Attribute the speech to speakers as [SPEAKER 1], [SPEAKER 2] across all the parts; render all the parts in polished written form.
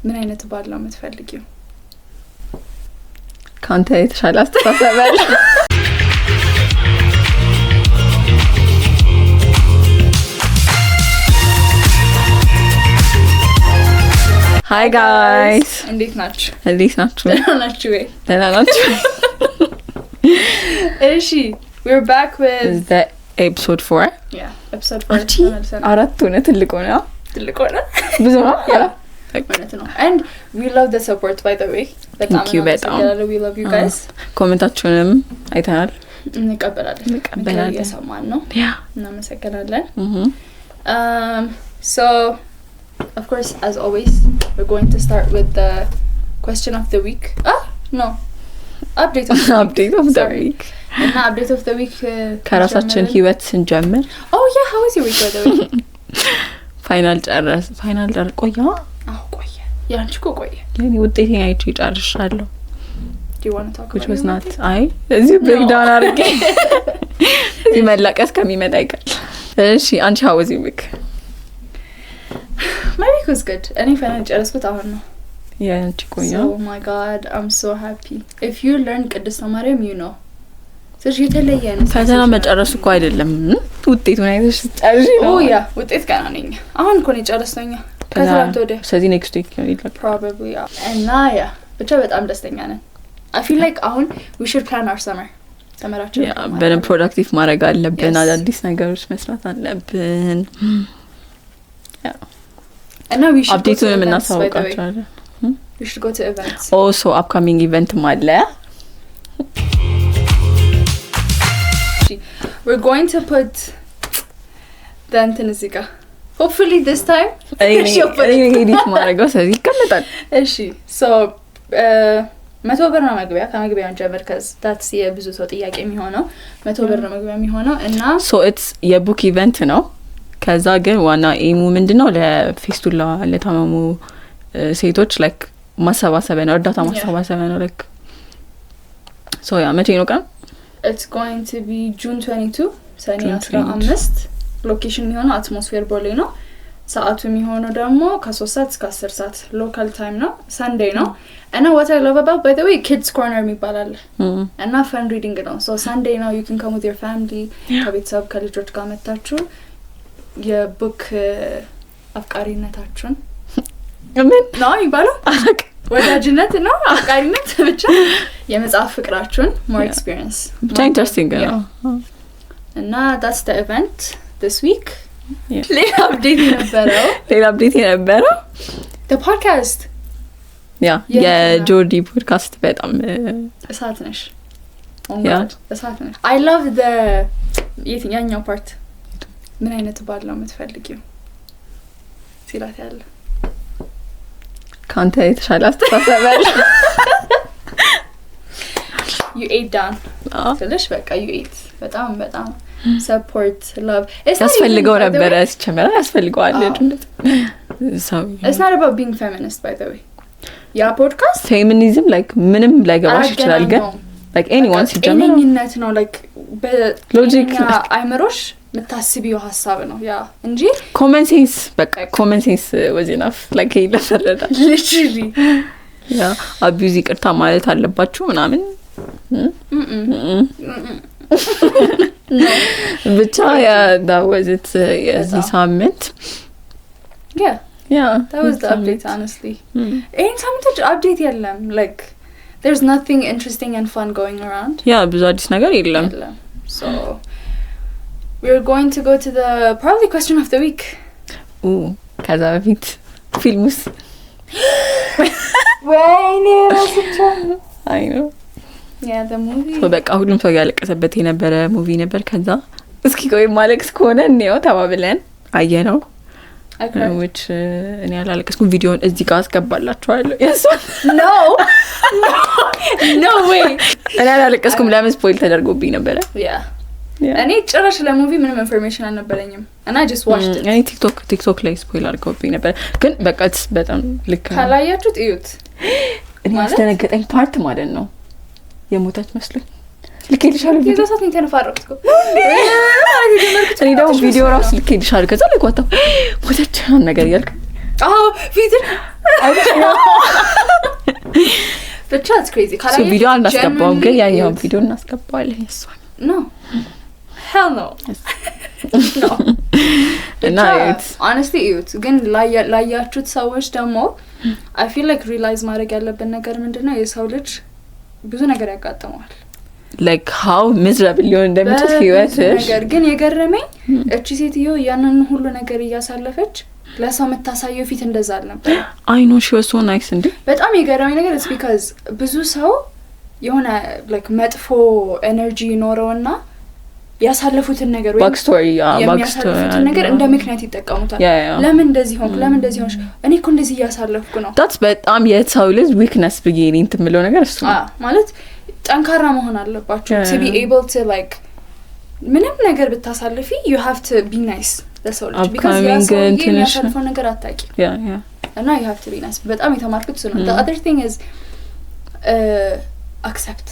[SPEAKER 1] ምን አይነት ባል ነው የምትፈልጊው?
[SPEAKER 2] ካንተ የተሻለ አስተሳሰብ አለ? Hi guys.
[SPEAKER 1] እንዴት ናችሁ?
[SPEAKER 2] እንዴት ናችሁ?
[SPEAKER 1] ደህና ናችሁ? እሺ, we're back with
[SPEAKER 2] the episode 4.
[SPEAKER 1] Yeah, episode 4.
[SPEAKER 2] አራት ሆነ ትልቅ ሆነ ብዙ ነው
[SPEAKER 1] ማለት ነው. And we love the support, by the way.
[SPEAKER 2] Thank you በጣም.
[SPEAKER 1] We love you guys.
[SPEAKER 2] ኮሜንታችሁንም አይተናል
[SPEAKER 1] እንቀበላለን የሰማን ነው እናመሰግናለን. So of course, as always, we're going to start with the question of the week. Update of the week. And update of the week.
[SPEAKER 2] ከራሳችን ህይወት ስንጀምር.
[SPEAKER 1] Oh yeah, how was your week, by the way?
[SPEAKER 2] ፋይናል ቆያ?
[SPEAKER 1] ቆየ. ያንቺ ቆየ.
[SPEAKER 2] የኔ ውጤቴን አይቼ ጨርሻለሁ.
[SPEAKER 1] Do you want to talk
[SPEAKER 2] which
[SPEAKER 1] about
[SPEAKER 2] was not እዚህ breakdown አድርጌ እዚህ መላቀስ ከሚመጣ ይቀር። እሺ አንቺ how was your week?
[SPEAKER 1] My week was good. እኔ ፋይናል ጨረስኩት አሁን ነው።
[SPEAKER 2] ያንቺ ቆያ?
[SPEAKER 1] Oh my god, I'm so happy. If you learn ቅድስተ ማርያም, you know. ስለዚህ የተለየ ነው።
[SPEAKER 2] ፈተና መጨረስ እኮ አይደለም ውጤቱን አይተሽ ጨርሺ ነው።
[SPEAKER 1] ያ ውጤት ገና ነኝ። አሁን እኮ ነው ጨረስኩኝ ከትላንት ወዲያ።
[SPEAKER 2] ስለዚህ next week ነው ይላል
[SPEAKER 1] probably. እና ያ ብቻ በጣም ደስተኛ ነን. I feel like አሁን we should plan our summer. ሰመራችን
[SPEAKER 2] በደንብ ፕሮዳክቲቭ ማድረግ አለብን። አዳዲስ ነገሮች መስራት አለብን።
[SPEAKER 1] And now we should
[SPEAKER 2] update them እናሳውቃቸዋለን.
[SPEAKER 1] We should go to events.
[SPEAKER 2] Also upcoming event አለ.
[SPEAKER 1] We're going to put the Antenizika. Hopefully this time.
[SPEAKER 2] ኤዲት ማድረገው ስለዚህ ይቀመጣል።
[SPEAKER 1] እሺ so 100 ብር ነው መግቢያ ከመግቢያውን ጀምር cuz that's የብዙ ሰው ጥያቄ የሚሆነው 100 ብር ነው መግቢያ የሚሆነው እና
[SPEAKER 2] so it's የቡክ ኢቨንት ነው። ከዛ ግን ዋና ኤሙ ምንድነው ለፌስቱላ ለታመሙ ሴቶች like ማሰባሰቢያ ነው እርዳታ ማሰባሰቢያ ነው like so ያ መቼ ነው ቀን?
[SPEAKER 1] It's going to be June 22 ሰኔ 15 ሎኬሽን የሚሆነው አትሞስፌር ቦሌ ነው። ሰዓቱ የሚሆነው ደግሞ ከ3 ሰዓት እስከ 10 ሰዓት ሎካል ታይም ነው። ሰንዴ ነው እና what I love about by the way kids corner የሚባላል እና fun reading ነው. so Sunday now you can come with your family ከቤተሰብ ከልጆች ጋር መጣችሁ የቡክ አፍቃሪነታችሁን
[SPEAKER 2] ምን
[SPEAKER 1] ነው ይባላል ወዳጅነት ነው አፍቃሪነት ብቻ የመጽሐፍ ፍቅራችሁን more experience
[SPEAKER 2] ብቻ ኢንተረስቲንግ ነው
[SPEAKER 1] እና that's the event this week. ሌላ አፕዴት የነበረው the podcast
[SPEAKER 2] የጆርዲ ፖድካስት በጣም
[SPEAKER 1] እሳት ነሽ I love the የትኛው ፓርት ምን አይነት ባል ነው የምትፈልጊው ሲላት ያለ
[SPEAKER 2] ካንተ የተሻለ አስተሳሰብ አለ?
[SPEAKER 1] you ate down ስለሽ በቃ you ate በጣም support love
[SPEAKER 2] ያስፈልገው ነበር ሲቸመራ ያስፈልገዋል እንዴ so
[SPEAKER 1] it's not about being feminist by the way ያ ፖድካስት
[SPEAKER 2] feminism like ምንም ላይገባሽ ይችላል ግን like anyone ሲጀምር
[SPEAKER 1] እኔነት ነው like በሎጂክ አይመሮሽ ምታስቢው ሐሳብ ነው ያ እንጂ
[SPEAKER 2] common sense በቃ common sense was enough like ይለፈረዳ
[SPEAKER 1] literally
[SPEAKER 2] ያ abuse ይቅርታ ማለት አለባችሁ ምናምን ብቻ ያ that was it የዚህ ሳምንት
[SPEAKER 1] yeah that was the update honestly any ሳምንት update የለም like there's nothing interesting and fun going around
[SPEAKER 2] ብዙ አዲስ ነገር የለም
[SPEAKER 1] so we're going to go to the probably question of the week
[SPEAKER 2] ከዛ በፊት ፊልሙስ
[SPEAKER 1] ወይኔ ረስቻ
[SPEAKER 2] I know
[SPEAKER 1] the movie
[SPEAKER 2] በቃ ሁሉም ሰው ያለቀሰበት የነበረ ሙቪ ነበር። ከዛ እስኪ ቆይ ማለቅስ ከሆነ ነው ተባብለን አየነው which እኔ ያላለቀስኩ ቪዲዮን እዚህ ጋር አስገባላችኋለሁ yes no way እኔ ያላለቀስኩም ለምን ስፖይል ተደርጎብኝ ነበር እኔ ጭራሽ ለሙቪ ምንም ኢንፎርሜሽን አልነበረኝም እና I just watched it እኔ ቲክቶክ ላይ ስፖይል አድርጎብኝ ነበር ግን በቃ በጣም ልክ
[SPEAKER 1] ካላያችሁት እዩት
[SPEAKER 2] እኔ ያስደነገጠኝ ፓርት ማለት ነው የሞተች መስሎኝ ልኬልሻለሁ
[SPEAKER 1] ቪዲዮ ሰዓት እንተነፋረቅኩ
[SPEAKER 2] እኔ ደግሞ ቪዲዮ ራሱ ልኬልሻለሁ ከዛ ለቋጣው ሞተች ነገር ያልክ
[SPEAKER 1] ፊት ብቻ it's crazy
[SPEAKER 2] ካላየ ቪዲዮ እናስገባው ግን ያኛው ቪዲዮ እናስገባዋለን እሷን
[SPEAKER 1] no hell no no እና honestly it ግን ላያችሁት ሰዎች ደግሞ I feel like realize ማድረግ ያለብን ነገር ምንድነው የሰው ልጅ ብዙ ነገር ያጋጥመዋል
[SPEAKER 2] like how miserable ሊሆን እንደምትል ህይወትሽ
[SPEAKER 1] ነገር ግን የገረመኝ እቺ ሴትዮ ያንን ሁሉ ነገር እያሳለፈች ለሰው መታሳየው ፊት እንደዛ አልነበር
[SPEAKER 2] I know she was so nice እንዴ
[SPEAKER 1] በጣም የገረመኝ ነገር is because ብዙ ሰው የሆነ like መጥፎ ኤነርጂ ይኖረውና ያሳለፉትን ነገር ወይ ያሳለፉትን ነገር እንደ ምክንያት ይጠቀሙታል ለምን እንደዚህ ሆንክ ለምን እንደዚህ ሆንሽ እኔ እኮ እንደዚህ ያሳለፍኩ ነው
[SPEAKER 2] that's በጣም የሰው ልጅ weakness beginning ትምለው ነገር እሱ
[SPEAKER 1] ማለት ጠንካራ መሆን አለባችሁ to be able to like ምንም ነገር ብታሳልፊ you have to be nice ለሰው ልጅ because ያሳለፈው ነገር አታቂ እና you have to be nice በጣም የተማርኩት እሱ ነው the other thing is accept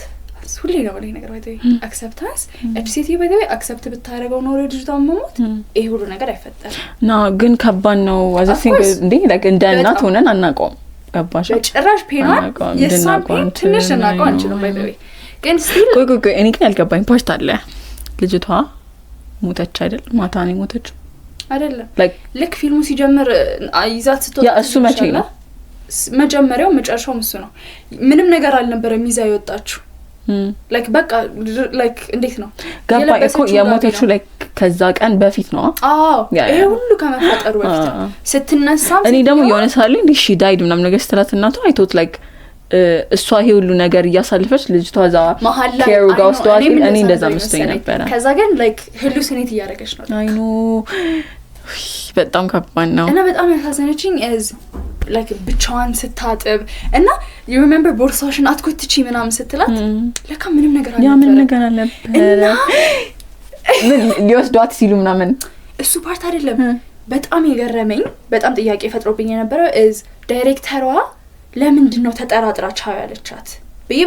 [SPEAKER 1] ሁሌ ነው ወለኝ ነገር ባይተይ acceptance HCT ባይተይ accept ብታረጋው ነው ልጅቷን መሞት ይሄ ሁሉ ነገር አይፈጠርም
[SPEAKER 2] ና ግን ከባድ ነው as a single እንዴ like እንደ እናት ሆነን አናቆም ገባሽ
[SPEAKER 1] ጭራሽ ፔኗን የሷን ፔን ትንሽ እናቆም አንችልም ባይተይ ግን still
[SPEAKER 2] ቆይ እኔ ግን ያልገባኝ ፓርት አለ ልጅቷ ሞተች አይደል ማታ ነው ሞተች
[SPEAKER 1] አይደለም ልክ ፊልሙ ሲጀምር አይዛት ስትወጣ
[SPEAKER 2] ያ እሱ መቼ ነው
[SPEAKER 1] መጀመሪያው መጨረሻው እሱ ነው ምንም ነገር አልነበረም ይዛ ይወጣችሁ like በቃ like እንዴት ነው
[SPEAKER 2] ገባ እኮ የሞተችው like ከዛ ቀን በፊት ነው
[SPEAKER 1] ይሄ ሁሉ ከመፈጠሩ በፊት ስትነሳ
[SPEAKER 2] እኔ ደግሞ የሆነ ሳለ እንዴ she died ምናምን ነገር ስትላት እናቷ I thought like እሷ ይሄ ሁሉ ነገር እያሳለፈች ልጅቷ ዛ ኬር ጋር ወስዷት እኔ እንደዛ መስሎኝ ነበር
[SPEAKER 1] ከዛ ግን like hallucinate እያደረገች ነው
[SPEAKER 2] I know በጣም ከባድ ነው
[SPEAKER 1] እና በጣም ያሳዘነችኝ is like ብቻዋን ስታጥብ እና you remember ቦርሳሽን አትኮትቺ ምናምን ስትላት ለካ ምንም ነገር አለ
[SPEAKER 2] ያ ምን ነገር አለበት ምን ሊወስዷት ሲሉ ምናምን
[SPEAKER 1] እሱ ፓርት አይደለም በጣም የገረመኝ በጣም ጥያቄ ፈጥሮብኝ የነበረው is ዳይሬክተሯ ለምንድን ነው ተጠራጥራ ቻው ያለቻት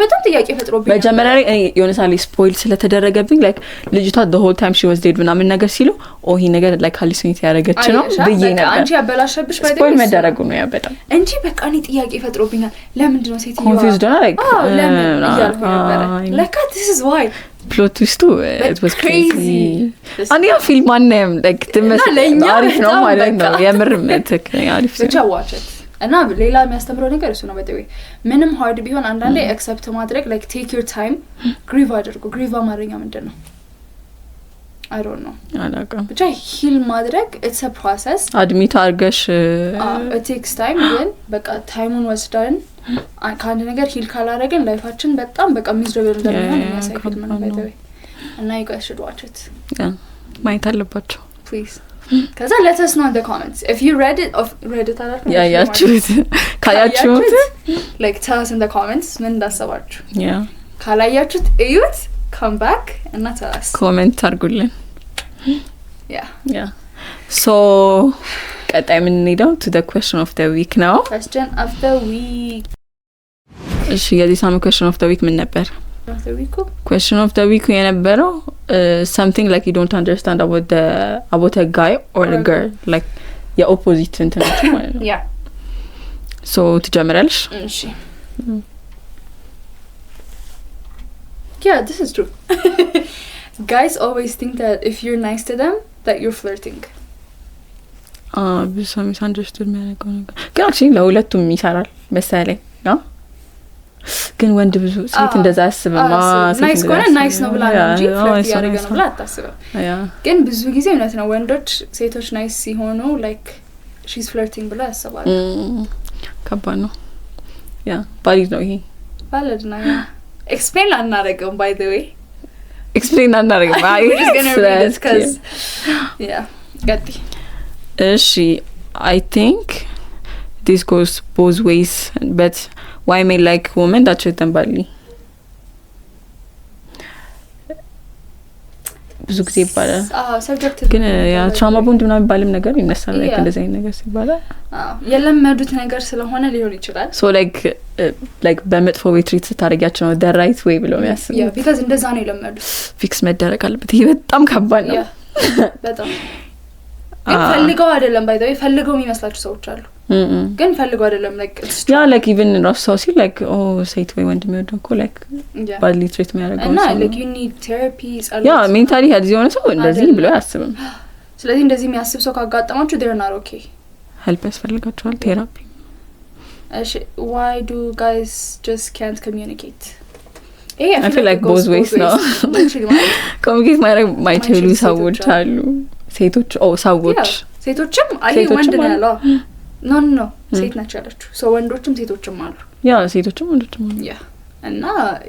[SPEAKER 1] በጣም ጥያቄ ፈጥሮብኝ
[SPEAKER 2] መጀመሪያ ላይ የሆነ ሳሊ ስፖይል ስለተደረገብኝ like ልጅቷ the whole time she was dead ምናምን ነገር ሲሉ ይሄ ነገር like hallucinate ያደረገች ነው ብዬ ነበር
[SPEAKER 1] አንቺ ያበላሽብሽ ባይደል
[SPEAKER 2] ስፖይል መደረጉ ነው ያ በጣም
[SPEAKER 1] እንጂ በቃ እኔ ጥያቄ ፈጥሮብኛል ለምንድን ነው ሴትየዋ
[SPEAKER 2] confused ሆና like
[SPEAKER 1] ለምን እያልኩ ነበር like this is why
[SPEAKER 2] plot twist it was crazy and ya film ማንም like አሪፍ ነው ማለት ነው የምር ትክክለኛ አሪፍ
[SPEAKER 1] ብቻ watch it እና ሌላ የሚያስተምረው ነገር እሱ ነው በተወይ ምንም ሃርድ ቢሆን አንዳንዴ accept ማድረግ like take your time grieve አድርጉ grieve ማድረግ ምንድነው I don't know
[SPEAKER 2] አላውቅም
[SPEAKER 1] ብቻ heal ማድረግ it's a process
[SPEAKER 2] admit አርገሽ
[SPEAKER 1] it takes time ግን በቃ ታይሙን ወስደን ካንድ ነገር heal ካላረገን ላይፋችን በጣም በቃ miserable እንደሚሆን የሚያሳይ ፊልም ነው በተወይ እና you guys should watch it
[SPEAKER 2] ማየት አለባችሁ
[SPEAKER 1] please kaza let us know in the comments if you read it
[SPEAKER 2] ያያችሁት ካያችሁት
[SPEAKER 1] like tell us in the comments ምን እንዳሰባችሁ
[SPEAKER 2] ካላያችሁት
[SPEAKER 1] እዩት come back and tell us
[SPEAKER 2] comment አርጉልን
[SPEAKER 1] yeah
[SPEAKER 2] so ቀጣይ ምን እንሄዳው to the question of the week now
[SPEAKER 1] question of the week
[SPEAKER 2] እሺ የዚህ ሳምንት question of the week ምን ነበር question of the week የነበረው something like you don't understand about a guy or a girl like your opposite እንትናችሁ ማለት ነው
[SPEAKER 1] yeah
[SPEAKER 2] so ትጀምራለሽ
[SPEAKER 1] እሺ yeah this is true guys always think that if you're nice to them that you're flirting
[SPEAKER 2] ብዙ misunderstood የሚያደርገው ነገር ግን actually ለሁለቱም ይሰራል መሰለኝ ነው ግን ወንድ ብዙ ሴት እንደዛ አስበማ
[SPEAKER 1] ናይስ ኮነ ናይስ ነው ብላ እንጂ ፍለርት ያደረገ ነው ብላ አታስበው ግን ብዙ ጊዜ እውነት ነው ወንዶች ሴቶች ናይስ ሲሆኑ like she's flirting ብላ ያስባሉ
[SPEAKER 2] ከባድ ነው ያ ባሊድ ነው ይሄ
[SPEAKER 1] ባሊድ ነው explain አናረገው by the way
[SPEAKER 2] explain አናረገው
[SPEAKER 1] we're just going to read it cuz yeah got it
[SPEAKER 2] እሺ I think this goes both ways but why men like women that treat them badly ብዙ ጊዜ ይባላል
[SPEAKER 1] subjective
[SPEAKER 2] ግን ያ trauma bond ምናምን ባልም ነገር ይነሳል like እንደዚህ አይነት ነገር ሲባል
[SPEAKER 1] የለመዱት ነገር ስለሆነ ሊሆን ይችላል
[SPEAKER 2] so like በመጥፎ way treat ስታረጋቸው ነው the right way ብለው ያስቡ
[SPEAKER 1] yeah because እንደዛ ነው የለመዱት
[SPEAKER 2] fix መደረግ አለበት ይሄ በጣም ከባድ ነው
[SPEAKER 1] በጣም ፈልገው አይደለም ባይ ዘ ወይ ፈልገው የሚመስላችሁ ሰዎች አሉ ግን ፈልገው አይደለም like
[SPEAKER 2] ያ like even ራሱ ሲል like ሴት ወይ ወንድ የሚወደው እኮ like badly treat የሚያደርገው
[SPEAKER 1] እና like you need therapy
[SPEAKER 2] ያ ሜንታሊ ሄልዝ የሆነ ሰው እንደዚህ ብሎ አያስብም
[SPEAKER 1] ስለዚህ እንደዚህ የሚያስብ ሰው ካጋጠማችሁ they're not okay
[SPEAKER 2] help ያስፈልጋቸዋል ቴራፒ
[SPEAKER 1] እሺ why do guys just can't communicate
[SPEAKER 2] I feel like both ways ነው communicate ማይችሉ ሰዎች አሉ ሴቶች ሴቶችም አይ ወንድ ነው ያለው ኖ ሴት ናቸው ያለችው ሶ ወንዶችም ሴቶችም አሉ ያ ሴቶችም ወንዶችም አሉ
[SPEAKER 1] ያ እና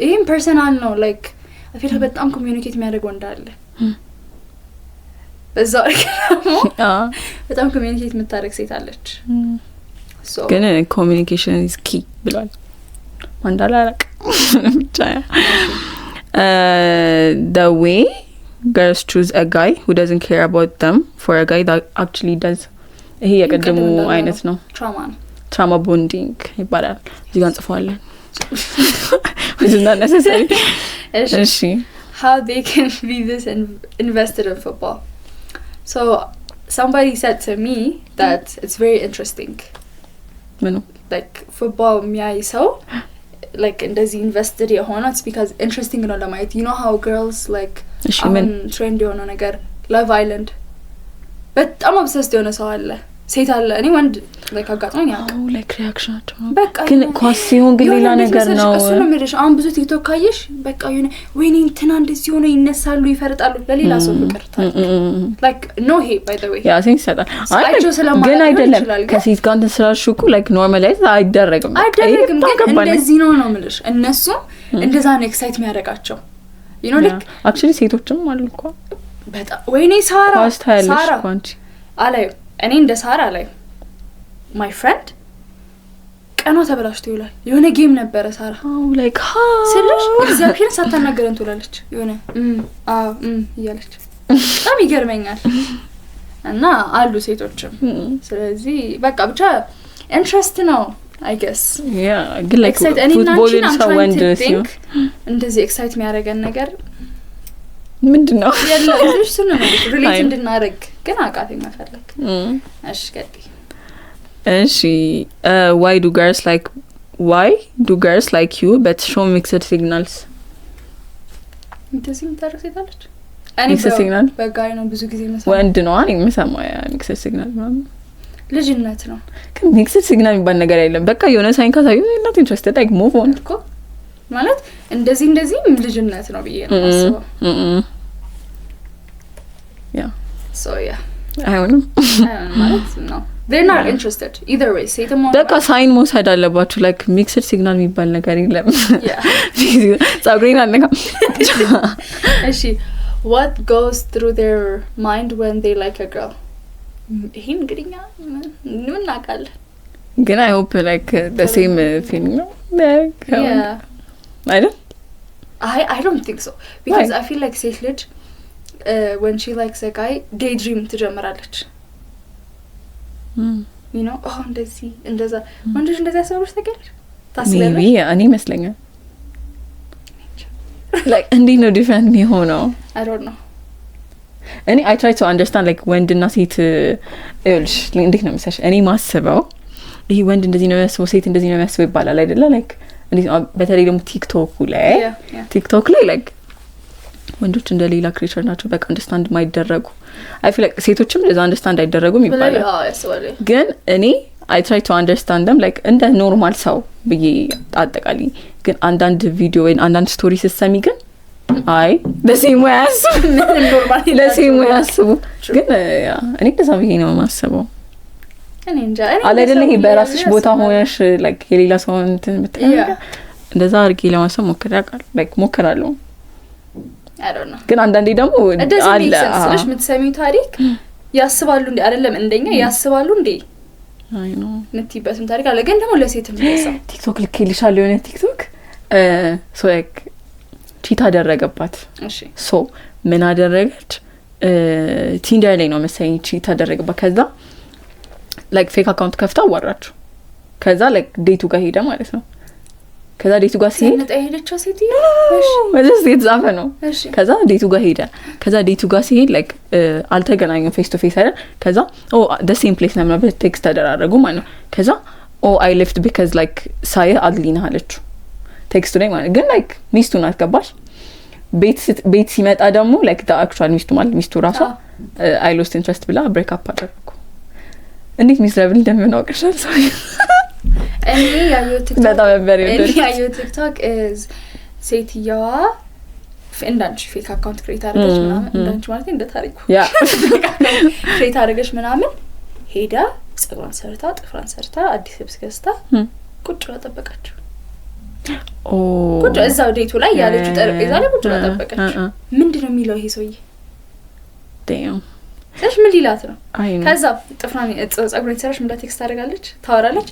[SPEAKER 1] ይሄም ፐርሰናል ነው like I feel በጣም ኮሚዩኒኬት የሚያደርገው እንዳለ በዛው በጣም ኮሚዩኒኬት የምታደርግ ሴት አለች ሶ
[SPEAKER 2] ግን ኮሚዩኒኬሽን is key ብሏል ወንዳላ ብቻ the way girls choose a guy who doesn't care about them for a guy that actually does ይሄ የቀደሙ አይነት ነው trauma bonding ይባላል እዚህ ጋር እንጽፈዋለን which is not necessary እሺ
[SPEAKER 1] how they can be this invested in football so somebody said to me that it's very interesting like football የሚያይ ሰው like እንደዚህ invested የሆነ it's because interesting ነው ለማየት you know how girls like trend የሆነ ነገር love island በጣም obsessed የሆነ ሰው አለ ሴት አለ እኔ ወንድ like አጋጥሞኝ ያውቃል
[SPEAKER 2] like reactionቸው ግን ኳስ ሲሆን ግን ሌላ ነገር ነው
[SPEAKER 1] እሱ ነው የሚልሽ አሁን ብዙ ቲክቶክ ካየሽ በቃ የሆነ ወይኔ እንትና እንደዚህ ሆነ ይነሳሉ ይፈርጣሉ ለሌላ ሰው ፍቅር like no hate by the way
[SPEAKER 2] ያ ሴንስ ይሰጣል ግን አይደለም ከሴት ጋር እንትን ስላልሽ እኮ like normalize አይደረግም
[SPEAKER 1] ግን እንደዚህ ነው የሚልሽ እነሱ እንደዛ ነው ኤክሳይት የሚያደርጋቸው you know like
[SPEAKER 2] actually ሴቶችም አሉ እኮ
[SPEAKER 1] በጣም ወይኔ ሳራ
[SPEAKER 2] ኳንቺ
[SPEAKER 1] አላይ እኔ እንደ ሳራ ላይ my friend ቀኗ ተበላሽቶ ይውላል የሆነ ጌም ነበረ ሳራ
[SPEAKER 2] like
[SPEAKER 1] ስለሽ እግዚአብሔር ሳታናገረን ትውላለች የሆነ እያለች በጣም ይገርመኛል እና አሉ ሴቶችም ስለዚህ በቃ ብቻ ኢንትረስት ነው I guess
[SPEAKER 2] yeah good like football in so when do you
[SPEAKER 1] እንደዚህ ኤክሳይት የሚያደርገን ነገር
[SPEAKER 2] ምንድነው
[SPEAKER 1] ያለሽ እሱ ነው ሪሌት እንድናረግ ግን አቃተኝ መፈለግ እሺ ገዲ
[SPEAKER 2] እሺ why do girls like you but show mixed signals
[SPEAKER 1] እንደዚህ ምታረክታለች
[SPEAKER 2] mixed signal
[SPEAKER 1] በጋይ ነው ብዙ ጊዜ መሰለኝ
[SPEAKER 2] ወንድ ነው እኔ የምሰማው ያ mixed signal ማለት
[SPEAKER 1] ልጅነት ነው
[SPEAKER 2] ግን mixed signal የሚባል ነገር አይደለም በቃ የሆነ ሳይን ካሳዩ not interested like move on
[SPEAKER 1] እኮ ማለት እንደዚህ ልጅነት ነው ብዬ ነው አስበው
[SPEAKER 2] yeah
[SPEAKER 1] so yeah
[SPEAKER 2] I don't know
[SPEAKER 1] ማለት ነው they're not interested either way say them
[SPEAKER 2] በቃ ሳይን መውሰድ አለባችሁ like mixed signal የሚባል ነገር የለም ጸጉሬን አለካ
[SPEAKER 1] እሺ what goes through their mind when they like a girl ይሄን እንግዲኛ ምን እናቃለን
[SPEAKER 2] ግን I hope like the same feeling no
[SPEAKER 1] yeah I don't think so because I feel like ሴት ልጅ when she likes a guy daydream ትጀምራለች you know እንደዚህ እንደዛ ወንዶች እንደዛ ያሰሩሽ ታውቂያለሽ ታስቢያለሽ
[SPEAKER 2] maybe እኔ ይመስለኛል like እንዴት ነው different የሚሆነው
[SPEAKER 1] I don't know
[SPEAKER 2] እኔ I try to understand like ወንድና ሴት እልሽ እንዴት ነው መሰለሽ እኔ ማስበው ይሄ ወንድ እንደዚህ ነው የሚያስበው ሴት እንደዚህ ነው የሚያስበው ይባላል አይደለ like በተለይ ደግሞ ቲክቶክ ላይ like ወንዶች እንደ ሌላ ክሬቸር ናቸው በቃ አንደርስታንድ ማይደረጉ I feel like ሴቶችም እንደዛ አንደርስታንድ አይደረጉም ይባላል ግን እኔ I try to understand them like እንደ ኖርማል ሰው ብዬ አጠቃላይ ግን አንዳንድ ቪዲዮ ወይ አንዳንድ ስቶሪ ሲሰሚ ግን አይ ለሴም ያስቡ ግን እኔ እንደዛ ብዬ ነው የማስበው
[SPEAKER 1] እኔ እንጃ
[SPEAKER 2] አይደለም ይሄ በራስሽ ቦታ ሆነሽ like የሌላ ሰው እንትን ብትነጋ እንደዛ አርጌ ለማሰብ ሞክራለሁ
[SPEAKER 1] I don't know
[SPEAKER 2] ግን አንዳንዴ ደግሞ
[SPEAKER 1] አለ ስለሽ የምትሰሚው ታሪክ ያስባሉ እንዴ አይደለም እንደኛ ያስባሉ እንዴ
[SPEAKER 2] አይ ኖ
[SPEAKER 1] ምትይበትም ታሪክ አለ ግን ደግሞ ለሴትም እንደዛው
[SPEAKER 2] ቲክቶክ ልክልሻለሁ የሆነ ቲክቶክ ሶ like ቺታ አደረገባት
[SPEAKER 1] እሺ
[SPEAKER 2] ሶ ምን አደረገች ቲንደር ላይ ነው መሰለኝ ቺታ አደረገባት ከዛ like fake account ከፍታ አዋራችሁ ከዛ like ዴቱ ጋር ሄደ ማለት ነው ከዛ ዴቱ ጋር ሲሄድ
[SPEAKER 1] ሄደችው ሴትዮ
[SPEAKER 2] ወደስ የተጻፈ ነው። ከዛ ዴቱ ጋር ሄደ። ከዛ ዴቱ ጋር ሲሄድ ላይክ አልተገናኙም ፌስ ቱ ፌስ አይደል። ከዛ the same place ነው ማለት ቴክስት ተደራረጉ ማለት ነው። ከዛ I left because like ሳይ አድሊና አለችው ቴክስቱ ላይ ማለት ግን ላይክ ሚስቱ ናት ገባሽ። ቤት ሲመጣ ደግሞ ላይክ the actual ሚስቱ ማለት ሚስቱ ራሷ I lost interest ብላ ብሬክ አፕ አደረጉ። እንዴት ሚስራብል እንደምናውቅሻል ሰው
[SPEAKER 1] እኔ ያየው ቲክቶክ is ሴትየዋ እንዳንቺ ፌክ አካውንት ክሬት አድርገሽ ምናምን እንዳንቺ ማለት እንደ ታሪኩ ክሬት አድርገሽ ምናምን ሄዳ ጸጉሯን ሰርታ ጥፍሯን ሰርታ አዲስ ልብስ ገዝታ ቁጭ ብላ ጠበቀችው። ቁጭ እዛው ዴቱ ላይ ያለችው ጠረጴዛ ላይ ቁጭ ብላ ጠበቀችው። ምንድነው የሚለው ይሄ ሰውዬ? damn ሰሽ ምን ሊላት ነው? ከዛ ጥፍራን ጸጉሯን ሰራሽ ምን ቴክስት አደርጋለች ታወራለች።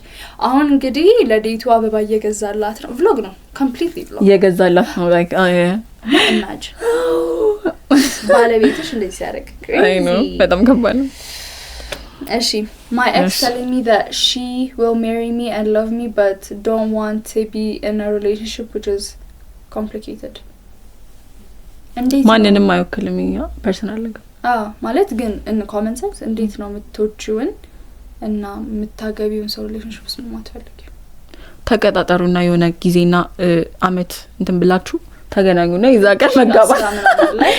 [SPEAKER 1] አሁን እንግዲህ ለዴቱ አበባ እየገዛላት ነው። vlog ነው completely vlog
[SPEAKER 2] እየገዛላት ነው like
[SPEAKER 1] imagine ባለቤትሽ እንደዚህ ሲያደርግ
[SPEAKER 2] I know በጣም ከባድ ነው።
[SPEAKER 1] እሺ my ex telling me that she will marry me and love me but don't want to be in a relationship which is complicated እንዴት
[SPEAKER 2] ማንንም አይወክልም ያ ፐርሰናል ነገር
[SPEAKER 1] ማለት ግን in common sense እንዴት ነው የምትወጪውን እና የምታገቢውን ሰው ሪሌሽንሺፕ ውስጥ ማትፈልጊው?
[SPEAKER 2] ተቀጣጣሩና የሆነ ጊዜና አመት እንትን ብላችሁ ተገናኙና ይዛ ቀን መጋባት
[SPEAKER 1] ላይ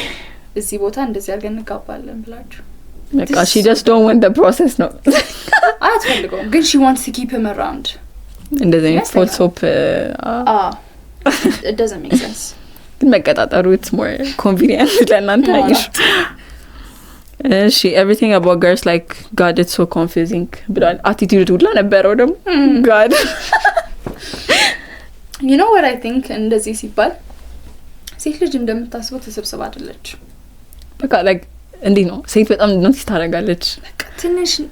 [SPEAKER 1] እዚህ ቦታ እንደዚህ አድርገን እንጋባለን ብላችሁ
[SPEAKER 2] በቃ she just don't want the process ነው
[SPEAKER 1] አትፈልገውም ግን she wants to keep him around
[SPEAKER 2] እንደዚህ false hope
[SPEAKER 1] it doesn't make sense
[SPEAKER 2] ግን መቀጣጣሩ it's more convenient ለእናንተ አይሽ she everything about girls like god it's so confusing ብሏል። attitude ሁላ ነበረው ደግሞ god
[SPEAKER 1] you know what I think እንደዚህ ሲባል ሴት ልጅ እንደምታስበው ተሰብስባ አይደለች።
[SPEAKER 2] በቃ like እንዴ ነው ሴት በጣም ኖቲስ ታደርጋለች።
[SPEAKER 1] በቃ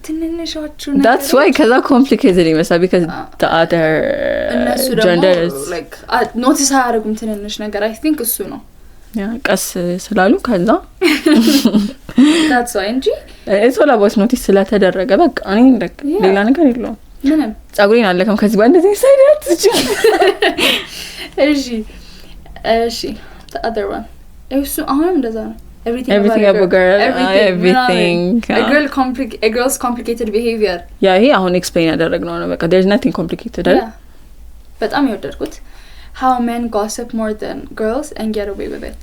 [SPEAKER 1] ትንሽዎቹ
[SPEAKER 2] that's why ከዛ complicated ይመስላል because the other gender is
[SPEAKER 1] like notice አያደርጉም ትንንሽ ነገር I think እሱ ነው
[SPEAKER 2] ያ ቀስ ስላሉ ከዛ
[SPEAKER 1] that's why እንጂ
[SPEAKER 2] it's all about notice ስለተደረገ በቃ እኔ ሌላ ነገር የለውም።
[SPEAKER 1] ምንም
[SPEAKER 2] ጸጉሬን አለከም ከዚህ በኋላ እንደዚህ ሳይደርስ
[SPEAKER 1] እሺ the other one እሱ አሁንም እንደዛ ነው
[SPEAKER 2] everything about girl everything
[SPEAKER 1] a girl's complicated behavior
[SPEAKER 2] ይሄ አሁን explain ያደረግነው ነው በቃ there's nothing complicated አይደል?
[SPEAKER 1] በጣም የወደድኩት how men gossip more than girls and get away with it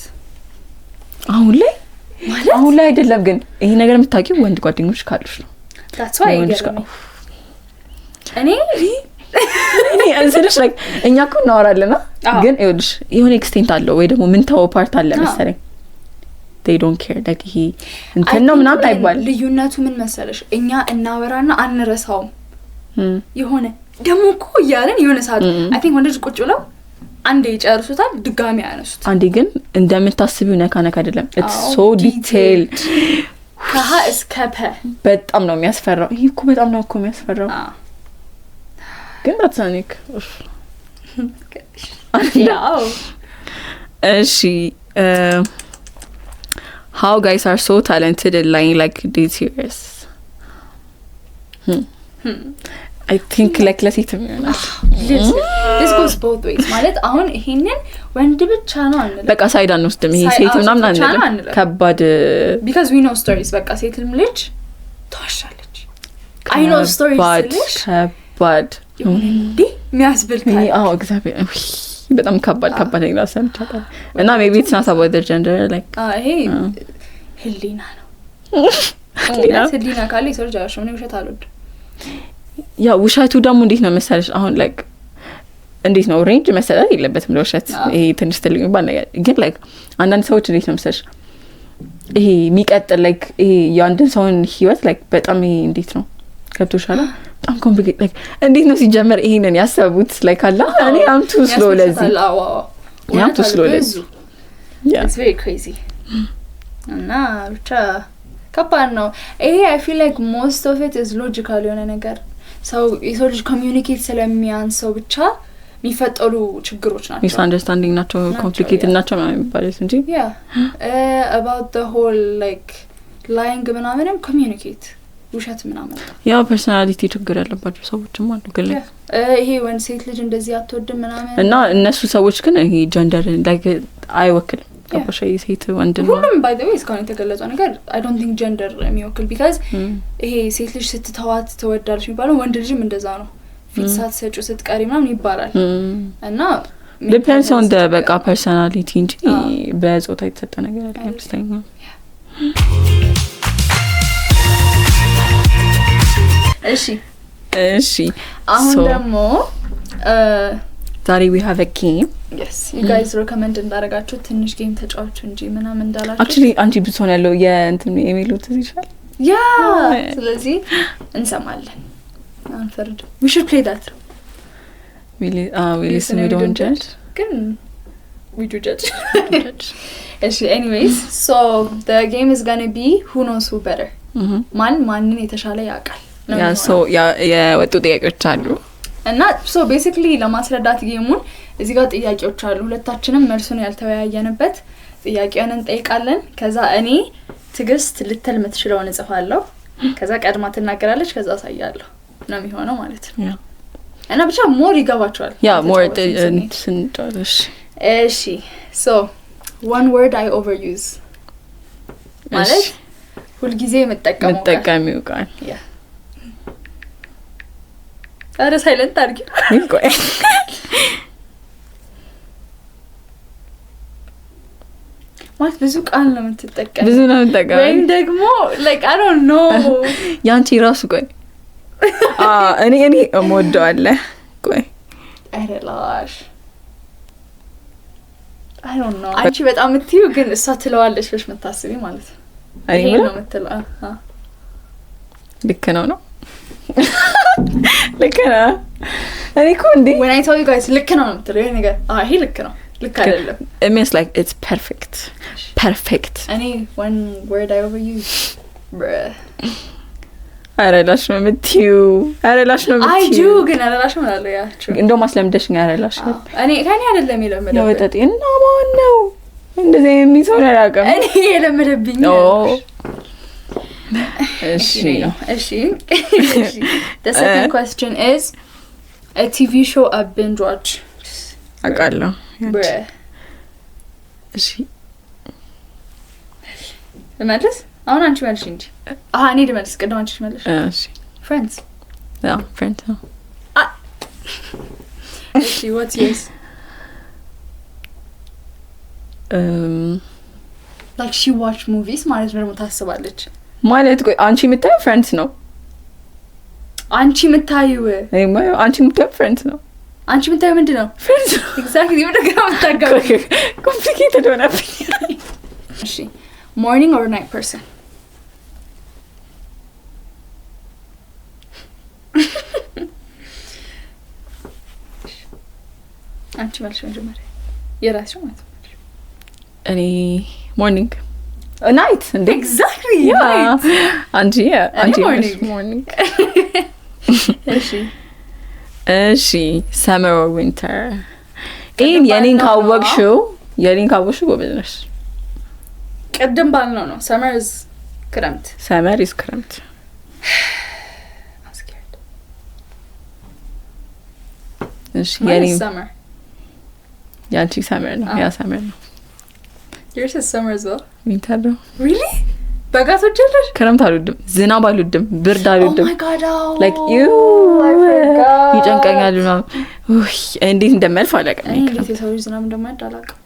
[SPEAKER 2] አሁን ላይ አይደለም ግን ይሄ ነገር የምታውቂው ወንድ ጓደኞች ካሉሽ ነው።
[SPEAKER 1] that's why እኔ
[SPEAKER 2] አንሰልሽ like እኛ እኮ እናወራለና ግን ይኸውልሽ የሆነ ኤክስቴንት አለው ወይ ደግሞ ምን ታው ፓርት አለ መሰለኝ they don't care like ይሄ እንትን ነው ምናምን አይባል።
[SPEAKER 1] ልዩነቱ ምን መሰለሽ እኛ እናወራና አንረሳውም የሆነ ደግሞ እኮ ያለን የሆነ ሰዓት I think ወንዶች ቁጭ ብለው አንዴ ይጨርሱታል ድጋሚ ያነሱት።
[SPEAKER 2] አንዴ ግን እንደምታስቢው ነካ አይደለም it's so detailed
[SPEAKER 1] ከሀ እስከ ፐ
[SPEAKER 2] በጣም ነው የሚያስፈራው። ይሄ እኮ በጣም ነው እኮ የሚያስፈራው ግን ታሳኒክ
[SPEAKER 1] ያው
[SPEAKER 2] እሺ how guys are so talented at lying like dead serious I think like let's eat
[SPEAKER 1] this goes both ways ማለት አሁን ይሄንን ወንድ ብቻ ነው አንለ
[SPEAKER 2] በቃ ሳይድ አንወስድም ይሄ ሴት ምናምን አንልም ከባድ
[SPEAKER 1] because we know stories በቃ ሴትም ልጅ ተዋሻለች I know stories ልጅ
[SPEAKER 2] ከባድ
[SPEAKER 1] እንዴ የሚያስብል ታሪክ
[SPEAKER 2] እግዚአብሔር በጣም ከባድ ነገር ሰምቻለሁ እና maybe it's not about the gender like
[SPEAKER 1] ይሄ ህሊና ነው ህሊና ካለ ይሰርጃ ነው ነው ውሸት አልወድ
[SPEAKER 2] ያ ውሸቱ ደግሞ እንዴት ነው መሰለሽ አሁን like እንዴት ነው ሬንጅ መሰለኝ የለበትም ለውሸት ይሄ ትንሽ ትልቅ ይባል ነገር ግን like አንዳንድ ሰዎች እንዴት ነው መሰለሽ ይሄ የሚቀጥል like ይሄ የአንድን ሰውን ህይወት like በጣም ይሄ እንዴት ነው ከብቶሻል በጣም ኮምፕሊኬት like እንዴት ነው ሲጀመር ይሄንን ያሰቡት like አላ እኔ am too slow ለዚህ I'm too slow ለዚህ
[SPEAKER 1] it's very crazy እና ብቻ ከባድ ነው ይሄ I feel like most of it is logical የሆነ ነገር ሰው የሰው ልጅ ኮሚዩኒኬት ስለሚያንሰው ብቻ የሚፈጠሩ ችግሮች ናቸው
[SPEAKER 2] misunderstanding ናቸው complicated ናቸው ማለት የሚባሉት እንጂ
[SPEAKER 1] about the whole like lying ምናምንም communicate ውሸት ምናምን
[SPEAKER 2] ያው ፐርሰናሊቲ ችግር ያለባቸው ሰዎችም አሉ ግን
[SPEAKER 1] ይሄ ወንድ ሴት ልጅ እንደዚህ አትወድም ምናምን
[SPEAKER 2] እና እነሱ ሰዎች ግን ይሄ ጀንደር ላይክ አይወክልም ከቦሻ ሴት ወንድ ነው
[SPEAKER 1] ሁሉም ባይ ዘ ዌይ እስካሁን የተገለጸው ነገር አይ ዶንት ቲንክ ጀንደር የሚወክል ቢካዝ ይሄ ሴት ልጅ ስትተዋት ትወዳለች የሚባለው ወንድ ልጅም እንደዛ ነው ፊት ሳትሰጪው ስትቀሪ ምናምን ይባላል እና
[SPEAKER 2] ዲፔንድስ ኦን ደ በቃ ፐርሰናሊቲ እንጂ በጾታ የተሰጠ ነገር አይመስለኝም እሺ
[SPEAKER 1] አሁን ደግሞ
[SPEAKER 2] ዛሬ we have a game
[SPEAKER 1] yes you guys recommend እንዳረጋችሁ ትንሽ ጌም ተጫዋቹ እንጂ ምናምን እንዳላችሁ
[SPEAKER 2] actually አንቺ ብትሆን ያለው የእንትን ኢሜይሉ ትዝ ይችላል
[SPEAKER 1] ያ ስለዚህ እንሰማለን አንፈርድ we should play that
[SPEAKER 2] we listen we don't judge
[SPEAKER 1] ግን we do judge anyways so the game is going to be who knows who better ማንን የተሻለ ያውቃል
[SPEAKER 2] ያ ሶ የወጡ ጥያቄዎች አሉ
[SPEAKER 1] እና ሶ ቤሲክሊ ለማስረዳት ጌሙን እዚህ ጋር ጥያቄዎች አሉ ሁለታችንም መልሱን ያልተወያየንበት ጥያቄውን እንጠይቃለን ከዛ እኔ ትግስት ልትል የምትችለውን እጽፋለሁ ከዛ ቀድማ ትናገራለች ከዛ አሳያለሁ ነው የሚሆነው ማለት ነው
[SPEAKER 2] ያ
[SPEAKER 1] እና ብቻ ሞር ይገባቸዋል
[SPEAKER 2] ያ ሞር ስንጨርስ
[SPEAKER 1] እሺ ሶ one word I overuse ማለት ሁልጊዜ የምጠቀመው
[SPEAKER 2] ቃል
[SPEAKER 1] ያ አረ ሳይለንት አድርጊ
[SPEAKER 2] ቆይ
[SPEAKER 1] ማለት ብዙ ቃል ነው የምትጠቀመው
[SPEAKER 2] ብዙ ነው የምትጠቀመው
[SPEAKER 1] ወይም ደግሞ like I don't know
[SPEAKER 2] ያንቺ ራሱ ቆይ እኔ እሞደዋለሁ ቆይ
[SPEAKER 1] አይደላሽ I don't know አንቺ በጣም የምትዩ ግን እሷ ትለዋለች ብለሽ መታሰቢ ማለት ነው ይሄ ነው የምትለው
[SPEAKER 2] ልክ ነው ልክ ነው እኔ እኮ እንዴ
[SPEAKER 1] when I tell you guys ልክ ነው የምትለው ይሄ ነገር ይሄ ልክ ነው ልክ አይደለም
[SPEAKER 2] it means like it's perfect
[SPEAKER 1] እኔ one word I overuse
[SPEAKER 2] አረላሽ ነው የምትዩ
[SPEAKER 1] I do ግን አረላሽ ማለት ያ
[SPEAKER 2] እንደው ማስለምደሽኝ አረላሽ
[SPEAKER 1] እኔ ከኔ አይደለም የለመደብኝ
[SPEAKER 2] ነው ወጣጤ እና ማን ነው እንደዚህ የሚሰው ነው ያቀም
[SPEAKER 1] እኔ የለመደብኝ
[SPEAKER 2] እሺ
[SPEAKER 1] the second question is a TV show I binge watch
[SPEAKER 2] አቃለሁ እሺ
[SPEAKER 1] ለማለት አሁን አንቺ መልሽ እንጂ እኔ ልመልስ ቀደም አንቺ መልሽ
[SPEAKER 2] እሺ
[SPEAKER 1] friends
[SPEAKER 2] friends
[SPEAKER 1] እሺ what's yours like she watch movies ማለት ነው ታስባለች
[SPEAKER 2] ማለት ቆይ አንቺ የምታየው friends ነው
[SPEAKER 1] አንቺ የምታየው
[SPEAKER 2] አንቺ የምታየው friends ነው
[SPEAKER 1] አንቺ የምታየው ምንድነው friends exactly what the girl ታጋው
[SPEAKER 2] complicated ሆነ
[SPEAKER 1] እሺ morning or night person አንቺ መልሽ መጀመሪያ የራስሽ ማለት ነው
[SPEAKER 2] እኔ morning night
[SPEAKER 1] exactly
[SPEAKER 2] night አንቺ
[SPEAKER 1] morning
[SPEAKER 2] እሺ summer or winter የኔን ካወቅሽው ጎበዝ ነሽ
[SPEAKER 1] ቀደም ባልነው ነው summer is ክረምት I'm scared
[SPEAKER 2] እሺ የኔ
[SPEAKER 1] summer
[SPEAKER 2] ያንቺ summer ነው ያ summer ነው
[SPEAKER 1] yours is summer as well
[SPEAKER 2] winter ነው
[SPEAKER 1] really በጋቶች አይደል
[SPEAKER 2] ክረምት አልወድም ዝናብ አልወድም ብርድ አልወድም
[SPEAKER 1] oh my god
[SPEAKER 2] like ይጨንቀኛል ነው እንዴት እንደማልፍ አላውቅም
[SPEAKER 1] እንዴት የሰው ልጅ ዝናብ እንደማይወድ አላውቅም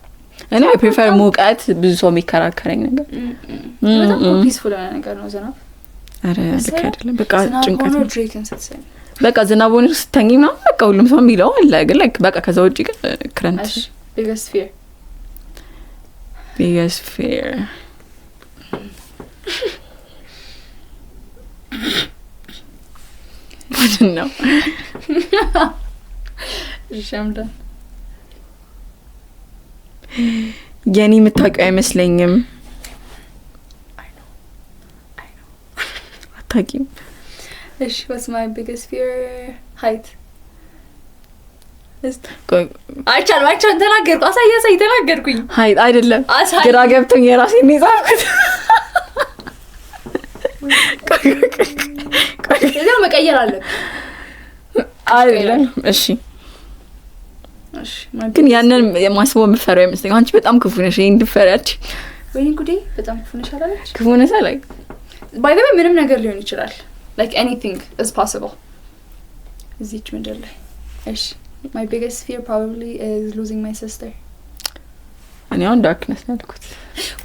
[SPEAKER 2] እኔ I prefer ሙቀት ብዙ ሰው የሚከራከረኝ ነገር
[SPEAKER 1] በጣም ፒስፉል የሆነ ነገር ነው ዝናብ
[SPEAKER 2] አረ ልክ አይደለም በቃ ጭንቀት
[SPEAKER 1] ነው ድሬክን ስትሰኝ
[SPEAKER 2] በቃ ዝናብ ሆነ ስትተኝ ምናምን በቃ ሁሉም ሰው የሚለው አለ ግን like በቃ ከዛ ውጪ ግን ክረምት biggest fear ነው
[SPEAKER 1] ሸምዳ
[SPEAKER 2] የኔ የምታውቂው አይመስለኝም
[SPEAKER 1] I know
[SPEAKER 2] አታውቂም
[SPEAKER 1] እሺ what's my biggest fear height አይቻል ተናገርኩ አሳይ ተናገርኩኝ
[SPEAKER 2] height አይደለም ግራ ገብቶኝ የራሴን ይዛኩት
[SPEAKER 1] መቀየር አለብኝ
[SPEAKER 2] አይደለም? እሺ ግን ያንን የማስበው የምፈራው አይመስለኝም። አንቺ በጣም ክፉ ነሽ። ይሄን ድፈራች
[SPEAKER 1] ወይኔ ጉዴ በጣም ክፉ ነሽ አላለች?
[SPEAKER 2] ክፉ ነሽ ላይ
[SPEAKER 1] ባይ ዘ ወይ ምንም ነገር ሊሆን ይችላል። like anything is possible እዚች ምድር ላይ። እሺ my biggest fear probably is losing my sister.
[SPEAKER 2] እኔ አሁን ዳርክነስ ነው ያልኩት።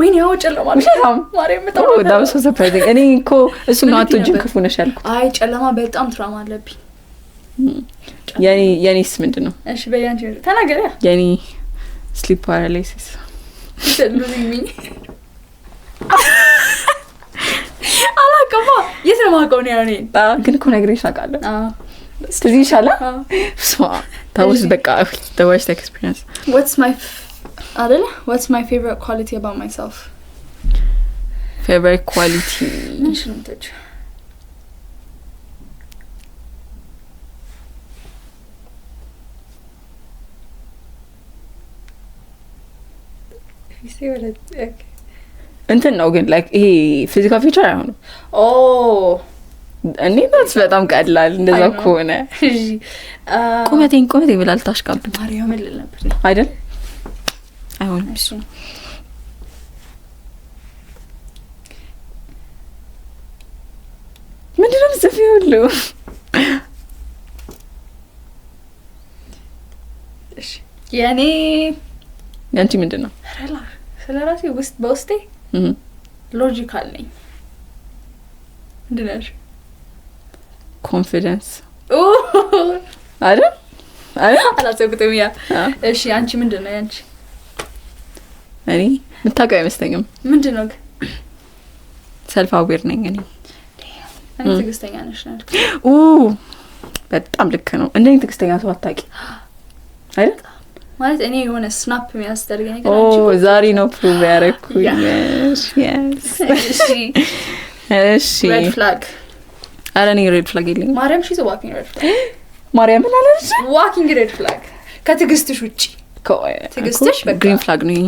[SPEAKER 1] ወይኔ ያው ጨለማ ነው ማርያም በጣም
[SPEAKER 2] that was so surprising. እኔ እኮ እሱ ነው አትወጂም ክፉ ነሽ ያልኩት።
[SPEAKER 1] አይ ጨለማ በጣም ትራማ አለብኝ።
[SPEAKER 2] የኔስ ምንድነው?
[SPEAKER 1] እሺ በያንቺ ተናገሪ።
[SPEAKER 2] የኔ sleep paralysis
[SPEAKER 1] losing me አላውቅም። የት ነው የማውቀው ነው ያኔ
[SPEAKER 2] ግን እኮ ነግሬሽ አውቃለሁ። ስለዚህ ይሻላል። that was በቃ the worst experience.
[SPEAKER 1] What's my favorite quality about myself?
[SPEAKER 2] Favorite quality እንትን ነው ግን like ይሄ ፊዚካል ፊቸር አይሆንም። እኔ በጣም ቀላል እንደዛ ከሆነ ቁመቴን ይብላል ታሽቃብ
[SPEAKER 1] ማርያም ልል ነበር
[SPEAKER 2] አይደል? አይሆንም እሱ ምንድነው ዘፊው ሁሉ
[SPEAKER 1] እሺ ያኔ
[SPEAKER 2] ያንቺ ምንድነው?
[SPEAKER 1] ስለራሴ በውስጤ ሎጂካል ነኝ። ምንድነው?
[SPEAKER 2] ኮንፊደንስ አይደል?
[SPEAKER 1] አላሰብኩትም ያ። እሺ አንቺ ምንድነው ያንቺ?
[SPEAKER 2] እኔ የምታውቀው አይመስለኝም።
[SPEAKER 1] ምንድነው ግን?
[SPEAKER 2] ሰልፍ አዌር ነኝ እኔ።
[SPEAKER 1] እኔ ትዕግስተኛ ነሽ ነው።
[SPEAKER 2] በጣም ልክ ነው። እንደኔ ትዕግስተኛ ሰው አታውቂ አይደል?
[SPEAKER 1] ማለት እኔ የሆነ ስናፕ የሚያስደርገኝ ነገር አንቺ
[SPEAKER 2] ዛሬ ነው ፕሩቭ ያደረኩኝ። yes እሺ
[SPEAKER 1] ሬድ ፍላግ
[SPEAKER 2] አረ እኔ ሬድ ፍላግ የለኝም።
[SPEAKER 1] ማርያም she's a walking red flag.
[SPEAKER 2] ማርያም ምን አለች?
[SPEAKER 1] walking red flag ከትዕግስትሽ ውጪ ትዕግስትሽ በቃ
[SPEAKER 2] ግሪን ፍላግ ነው።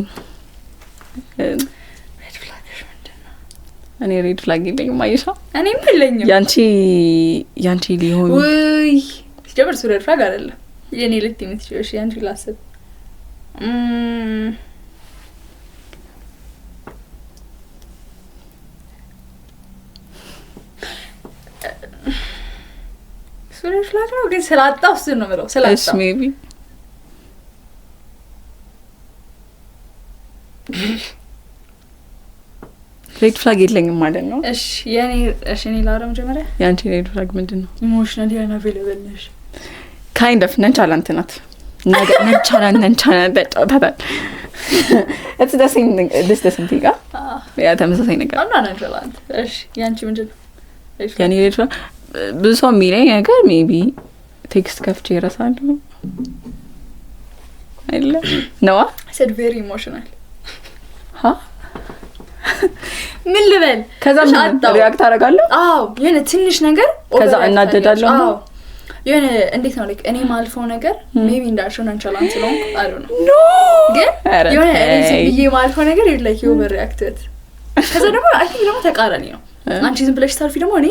[SPEAKER 1] ሬድ ፍላግ ምንድነው?
[SPEAKER 2] እኔ ሬድ ፍላግ የለኝም። አይሻ
[SPEAKER 1] እኔም የለኝም።
[SPEAKER 2] ያንቺ ሊሆን
[SPEAKER 1] ወይ ሲጀምር ሬድ ፍላግ አይደለም የኔ ልትይምት እሺ ያንቺ ላስብ ሱሬሽ ፍላግ ነው ግን ስላጣው እሱ ነው የምለው ስላጣው
[SPEAKER 2] ሜቢ ሬድ ፍላግ የለኝም ማለት ነው።
[SPEAKER 1] እሺ እኔ ላውራ መጀመሪያ
[SPEAKER 2] ያንቺ ሬድ ፍላግ ምንድነው?
[SPEAKER 1] ኢሞሽናሊ አንአቬይለብል ነሽ
[SPEAKER 2] kind of ነንቻላንት ናት። ነንቻላንት ተጫውታታል። it's the same thing this doesn't think ያ ተመሳሳይ ነገር
[SPEAKER 1] አና ነንቻላንት። እሺ ያንቺ ምንድነው?
[SPEAKER 2] ያኔ ሬድ ፍላግ ብዙ ሰው የሚለኝ ነገር ሜቢ ቴክስት ከፍቼ እረሳለሁ አይደለ ነው
[SPEAKER 1] said very emotional ምን ልበል
[SPEAKER 2] ከዛ ሪአክት አደርጋለሁ።
[SPEAKER 1] የሆነ ትንሽ ነገር
[SPEAKER 2] ከዛ እናደዳለሁ።
[SPEAKER 1] የሆነ እንዴት ነው like እኔ ማልፈው ነገር ሜቢ እንዳልሽው ነንቻላንት ነው አይ ዶንት ኖ ግን የሆነ እኔ ማልፈው ነገር like you overreacted ከዛ ደግሞ አይ ቲንክ ደግሞ ተቃራኒ ነው። አንቺ ዝም ብለሽ ታልፊ ደግሞ እኔ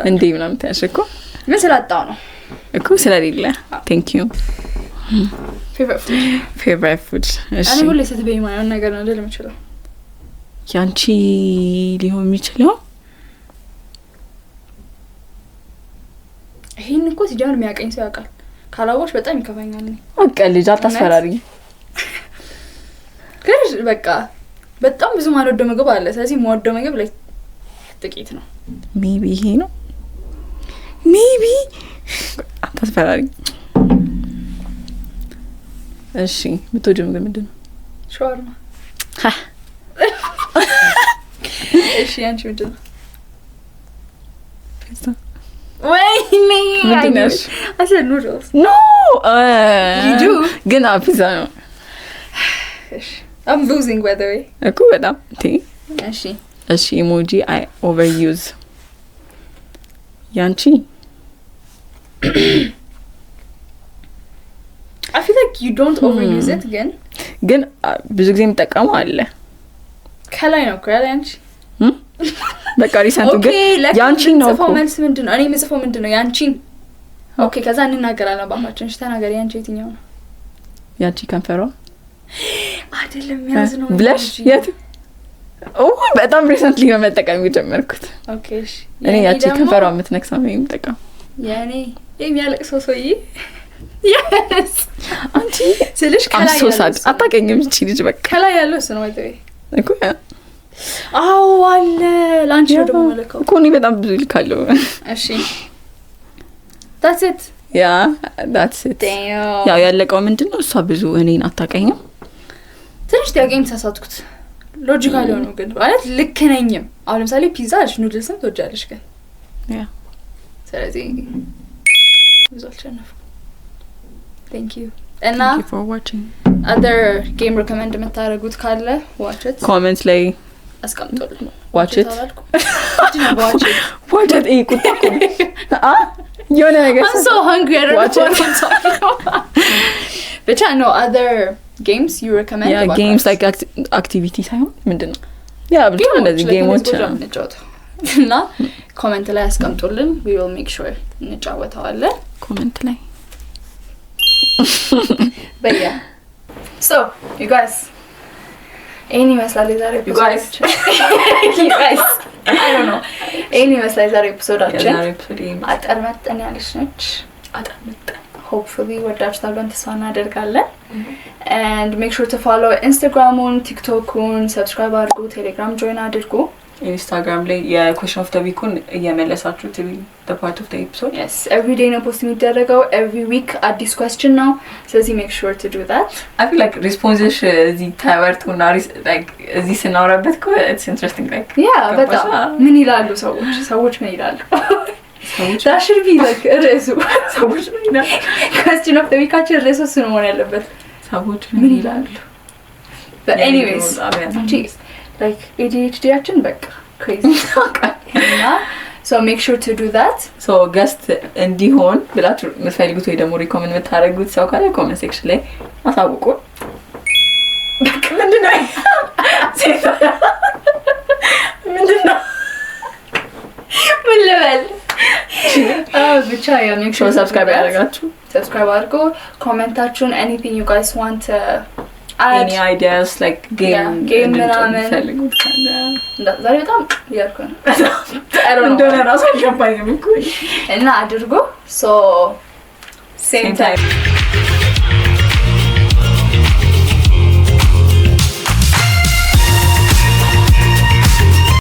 [SPEAKER 1] እንዴ ምናምን ታሽኮ ምን ስላጣው ነው
[SPEAKER 2] እኮ ስለሌለ thank you favorite food እሺ
[SPEAKER 1] እኔ ሁሌ ስትበይ ማየውን ነገር ነው ልል የምችለው።
[SPEAKER 2] ያንቺ ሊሆን የሚችለው
[SPEAKER 1] ይሄን እኮ ሲጀምር የሚያቀኝ ሰው ያውቃል። ካላወቅሽ በጣም ይከፋኛል።
[SPEAKER 2] ልጅ አታስፈራሪ
[SPEAKER 1] ግን በቃ በጣም ብዙ ማልወደው ምግብ አለ። ስለዚህ የምወደው ምግብ ላይ ጥቂት ነው።
[SPEAKER 2] ሜቢ ይሄ ነው ሜቢ አታስፈራሪ። እሺ የምትወጂው ምግብ ምንድነው?
[SPEAKER 1] ሻወርማ። እሺ ያንቺ ምንድነው?
[SPEAKER 2] ፒዛ።
[SPEAKER 1] ወይኔ
[SPEAKER 2] ምንድነው?
[SPEAKER 1] I said noodles.
[SPEAKER 2] No
[SPEAKER 1] you do
[SPEAKER 2] ግን ፒዛ ነው።
[SPEAKER 1] I'm losing by the way.
[SPEAKER 2] እኮ በጣም እሺ ኢሞጂ I overuse ያንቺ
[SPEAKER 1] I feel like you don't overuse it ግን
[SPEAKER 2] ብዙ ጊዜ የምጠቀመው አለ
[SPEAKER 1] ከላይ ነው እኮ ያለ አንቺ
[SPEAKER 2] በቃ ሪሰንቱ ግን ያንቺን ነው እኮ
[SPEAKER 1] መልስ ምንድነው? እኔ የምጽፈው ምንድነው? ያንቺን ኦኬ። ከዛ እንናገራለን ባፋችን። እሺ ተናገሪ። ያንቺ የትኛው ነው?
[SPEAKER 2] ያንቺ ከንፈሯ
[SPEAKER 1] አይደለም ያዝ ነው
[SPEAKER 2] ብለሽ የት? በጣም ሪሰንትሊ ነው መጠቀም የጀመርኩት።
[SPEAKER 1] ኦኬ እሺ።
[SPEAKER 2] እኔ ያቺ ከንፈሯ የምትነክሰው ነው የምጠቀም።
[SPEAKER 1] ያኔ የሚያለቅሰው ሰውዬ yes
[SPEAKER 2] አንቺ ስልሽ ከላይ ያለው አታውቂኝም እቺ ልጅ በቃ
[SPEAKER 1] ከላይ ያለው ነው ወይ
[SPEAKER 2] እኮ
[SPEAKER 1] አዎ አለ ላንቺ ደግሞ መለከው
[SPEAKER 2] እኮ እኔ በጣም ብዙ ልካለሁ። እሺ
[SPEAKER 1] that's it
[SPEAKER 2] that's it ያው ያለቀው ምንድነው? እሷ ብዙ እኔን አታውቂኝም።
[SPEAKER 1] ትንሽ ያገኝ ተሳሳትኩት። ሎጂካሊ ነው ግን ማለት ልክ ነኝም። አሁን ለምሳሌ ፒዛ አልሽ ኑድልስም ትወጃለሽ ግን ስለዚህ ሪዛልት thank you and
[SPEAKER 2] thank you for watching.
[SPEAKER 1] other game recommend የምታደርጉት ካለ watch it
[SPEAKER 2] comments ላይ
[SPEAKER 1] አስቀምጡልን።
[SPEAKER 2] watch it watch it ቁጣቁ የሆነ ነገር
[SPEAKER 1] I'm so hungry I don't know what I'm talking about but no other games you recommend
[SPEAKER 2] yeah games like activity ሳይሆን ምንድነው ብቻ እንደዚህ ጌሞች
[SPEAKER 1] እና ኮሜንት ላይ አስቀምጡልን we will make sure እንጫወታለን
[SPEAKER 2] ኮሜንት ላይ
[SPEAKER 1] but yeah so you guys any መስላል የዛሬ episode you guys I don't know any መስላል የዛሬ episodeአችን አጠር መጠን ያለች ነች አጠር መጠን hopefully ወዳችኋል ብለን ተስፋ እናደርጋለን and make sure to follow Instagram-ን TikTok-ን subscribe አድርጉ Telegram join አድርጉ
[SPEAKER 2] Instagram ላይ የquestion of the week-ን እየመለሳችሁ to the part of the episode
[SPEAKER 1] yes every day ነው post የሚደረገው every week አዲስ question ነው ስለዚህ make sure to do that
[SPEAKER 2] I feel like responses እዚህ ታወርቱና like እዚህ ስናወራበት እኮ it's interesting like
[SPEAKER 1] yeah በጣም ምን ይላሉ ሰዎች ምን ይላሉ that should be like ርዕሱ ሰዎች ምን ይላሉ question of the week-አችን ርዕሱ ነው መሆን ያለበት ሰዎች ምን ይላሉ but anyways like ADHD-አችን በቃ crazy so make sure to do that
[SPEAKER 2] so guest እንዲሆን ብላችሁ የምትፈልጉት ወይ ደግሞ ሪኮመንድ የምታደርጉት ሰው ካለ ኮሜንት ሴክሽን ላይ አሳውቁ። በቃ ምንድነው
[SPEAKER 1] ምን ልበል ብቻ make sure
[SPEAKER 2] subscribe ያደርጋችሁ
[SPEAKER 1] subscribe አድርጉ ኮሜንታችሁን anything you guys want
[SPEAKER 2] any ideas like game
[SPEAKER 1] ምናምን
[SPEAKER 2] ፈልጉት ካለ
[SPEAKER 1] ዛሬ በጣም ያርኩ ነው
[SPEAKER 2] እንደሆነ ራሱ አልገባኝም እኮ
[SPEAKER 1] እና አድርጉ so same time